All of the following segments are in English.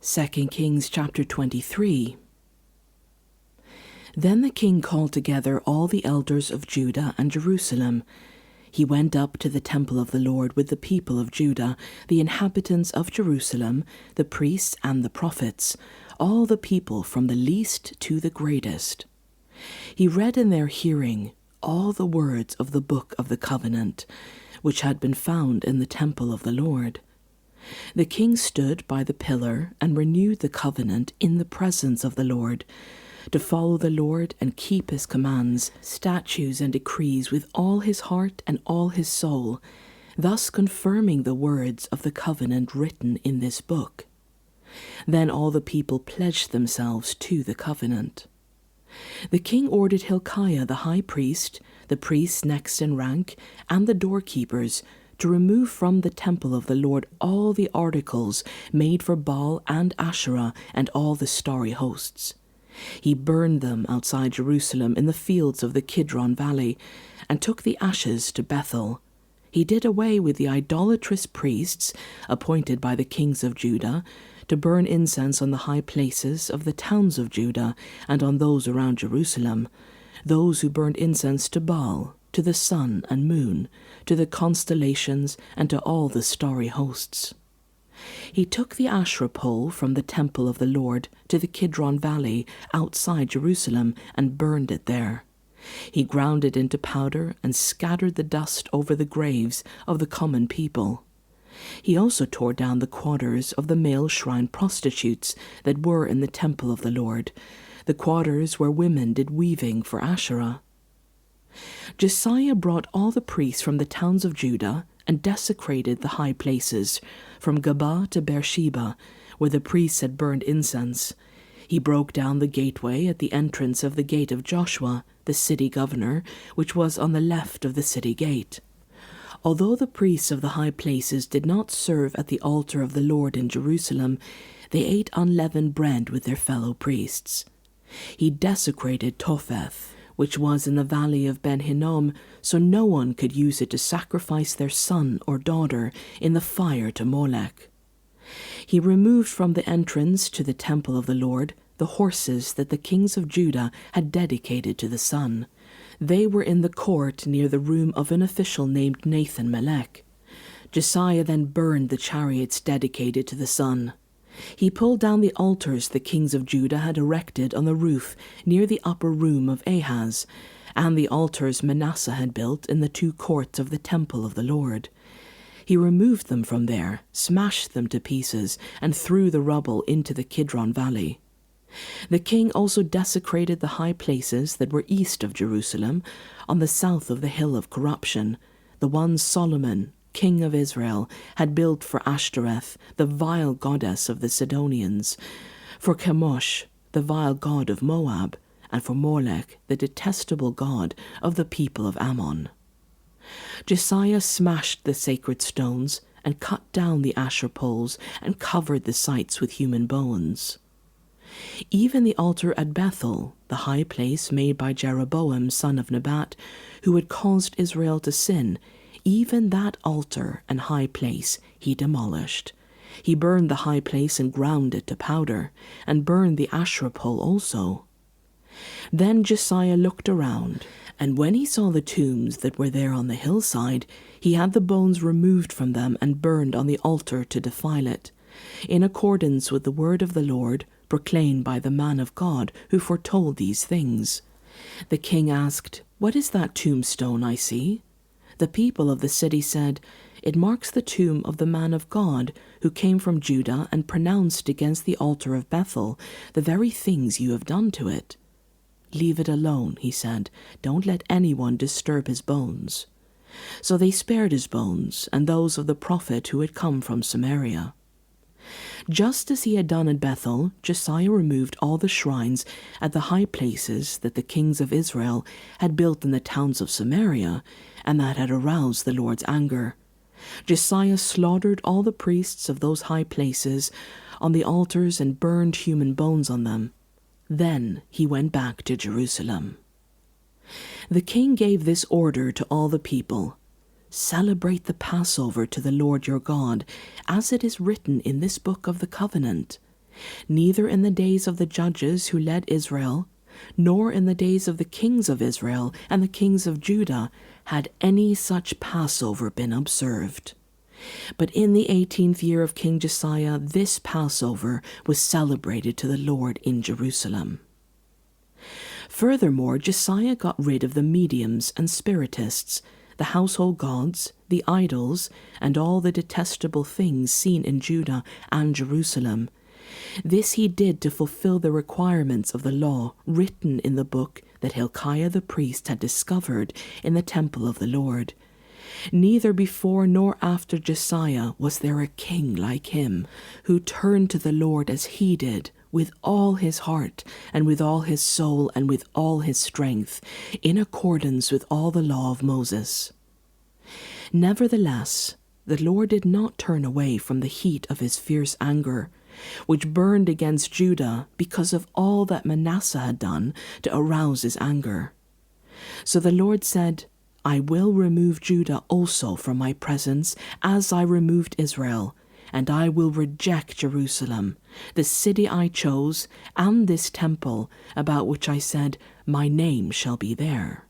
2 Kings chapter 23. Then the king called together all the elders of Judah and Jerusalem. He went up to the temple of the Lord with the people of Judah, the inhabitants of Jerusalem, the priests and the prophets, all the people from the least to the greatest. He read in their hearing all the words of the book of the covenant, which had been found in the temple of the Lord. The king stood by the pillar and renewed the covenant in the presence of the Lord, to follow the Lord and keep his commands, statutes, and decrees with all his heart and all his soul, thus confirming the words of the covenant written in this book. Then all the people pledged themselves to the covenant. The king ordered Hilkiah the high priest, the priests next in rank, and the doorkeepers to remove from the temple of the Lord all the articles made for Baal and Asherah and all the starry hosts. He burned them outside Jerusalem in the fields of the Kidron Valley, and took the ashes to Bethel. He did away with the idolatrous priests appointed by the kings of Judah to burn incense on the high places of the towns of Judah and on those around Jerusalem, those who burned incense to Baal, to the sun and moon, to the constellations, and to all the starry hosts. He took the Asherah pole from the temple of the Lord to the Kidron Valley outside Jerusalem and burned it there. He ground it into powder and scattered the dust over the graves of the common people. He also tore down the quarters of the male shrine prostitutes that were in the temple of the Lord, the quarters where women did weaving for Asherah. Josiah brought all the priests from the towns of Judah and desecrated the high places, from Gabah to Beersheba, where the priests had burned incense. He broke down the gateway at the entrance of the gate of Joshua, the city governor, which was on the left of the city gate. Although the priests of the high places did not serve at the altar of the Lord in Jerusalem, they ate unleavened bread with their fellow priests. He desecrated Topheth, which was in the valley of Ben Hinnom, so no one could use it to sacrifice their son or daughter in the fire to Molech. He removed from the entrance to the temple of the Lord the horses that the kings of Judah had dedicated to the sun. They were in the court near the room of an official named Nathan-Melech. Josiah then burned the chariots dedicated to the sun. He pulled down the altars the kings of Judah had erected on the roof near the upper room of Ahaz, and the altars Manasseh had built in the two courts of the temple of the Lord. He removed them from there, smashed them to pieces, and threw the rubble into the Kidron Valley. The king also desecrated the high places that were east of Jerusalem, on the south of the hill of corruption, the ones Solomon, king of Israel, had built for Ashtoreth, the vile goddess of the Sidonians, for Chemosh, the vile god of Moab, and for Molech, the detestable god of the people of Ammon. Josiah smashed the sacred stones and cut down the Asher poles and covered the sites with human bones. Even the altar at Bethel, the high place made by Jeroboam son of Nebat, who had caused Israel to sin, even that altar and high place he demolished. He burned the high place and ground it to powder, and burned the Asherah pole also. Then Josiah looked around, and when he saw the tombs that were there on the hillside, he had the bones removed from them and burned on the altar to defile it, in accordance with the word of the Lord, proclaimed by the man of God who foretold these things. The king asked, "What is that tombstone I see?" The people of the city said, "It marks the tomb of the man of God who came from Judah and pronounced against the altar of Bethel the very things you have done to it." "Leave it alone," he said. "Don't let anyone disturb his bones." So they spared his bones and those of the prophet who had come from Samaria. Just as he had done at Bethel, Josiah removed all the shrines at the high places that the kings of Israel had built in the towns of Samaria, and that had aroused the Lord's anger. Josiah slaughtered all the priests of those high places on the altars and burned human bones on them. Then he went back to Jerusalem. The king gave this order to all the people: "Celebrate the Passover to the Lord your God, as it is written in this book of the covenant. Neither in the days of the judges who led Israel, nor in the days of the kings of Israel and the kings of Judah had any such Passover been observed. But in the 18th year of King Josiah, this Passover was celebrated to the Lord in Jerusalem. Furthermore, Josiah got rid of the mediums and spiritists, the household gods, the idols, and all the detestable things seen in Judah and Jerusalem. This he did to fulfill the requirements of the law written in the book that Hilkiah the priest had discovered in the temple of the Lord. Neither before nor after Josiah was there a king like him, who turned to the Lord as he did, with all his heart, and with all his soul, and with all his strength, in accordance with all the law of Moses. Nevertheless, the Lord did not turn away from the heat of his fierce anger, which burned against Judah because of all that Manasseh had done to arouse his anger. So the Lord said, I will remove Judah also from my presence, as I removed Israel, and I will reject Jerusalem, the city I chose, and this temple, about which I said, my name shall be there.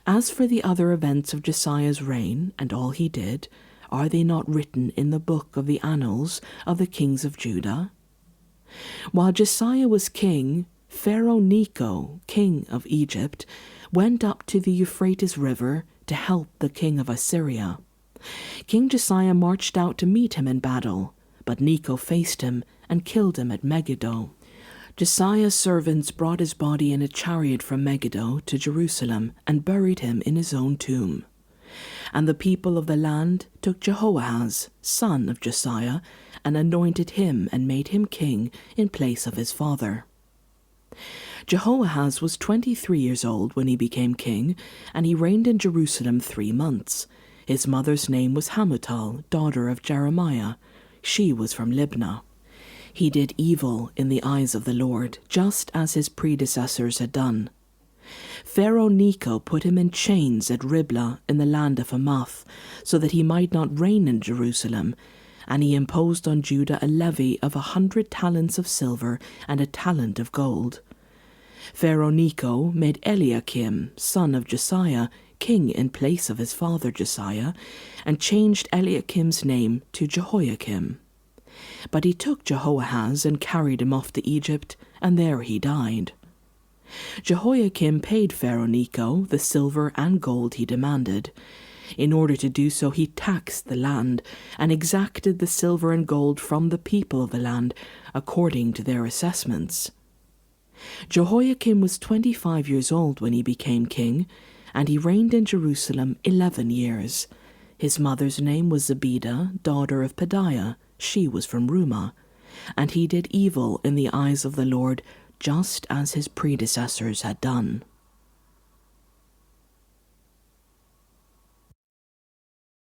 As for the other events of Josiah's reign, and all he did, are they not written in the book of the annals of the kings of Judah? While Josiah was king, Pharaoh Necho, king of Egypt, went up to the Euphrates River to help the king of Assyria. King Josiah marched out to meet him in battle, but Necho faced him and killed him at Megiddo. Josiah's servants brought his body in a chariot from Megiddo to Jerusalem and buried him in his own tomb. And the people of the land took Jehoahaz, son of Josiah, and anointed him and made him king in place of his father. Jehoahaz was 23 years old when he became king, and he reigned in Jerusalem 3 months. His mother's name was Hamutal, daughter of Jeremiah. She was from Libnah. He did evil in the eyes of the Lord, just as his predecessors had done. Pharaoh Necho put him in chains at Riblah in the land of Hamath, so that he might not reign in Jerusalem, and he imposed on Judah a levy of 100 talents of silver and a talent of gold. Pharaoh Necho made Eliakim, son of Josiah, king in place of his father Josiah, and changed Eliakim's name to Jehoiakim. But he took Jehoahaz and carried him off to Egypt, and there he died. Jehoiakim paid Pharaoh Necho the silver and gold he demanded. In order to do so, he taxed the land and exacted the silver and gold from the people of the land according to their assessments. Jehoiakim was 25 years old when he became king, and he reigned in Jerusalem 11 years. His mother's name was Zebidah, daughter of Pedaiah. She was from Rumah. And he did evil in the eyes of the Lord, just as his predecessors had done.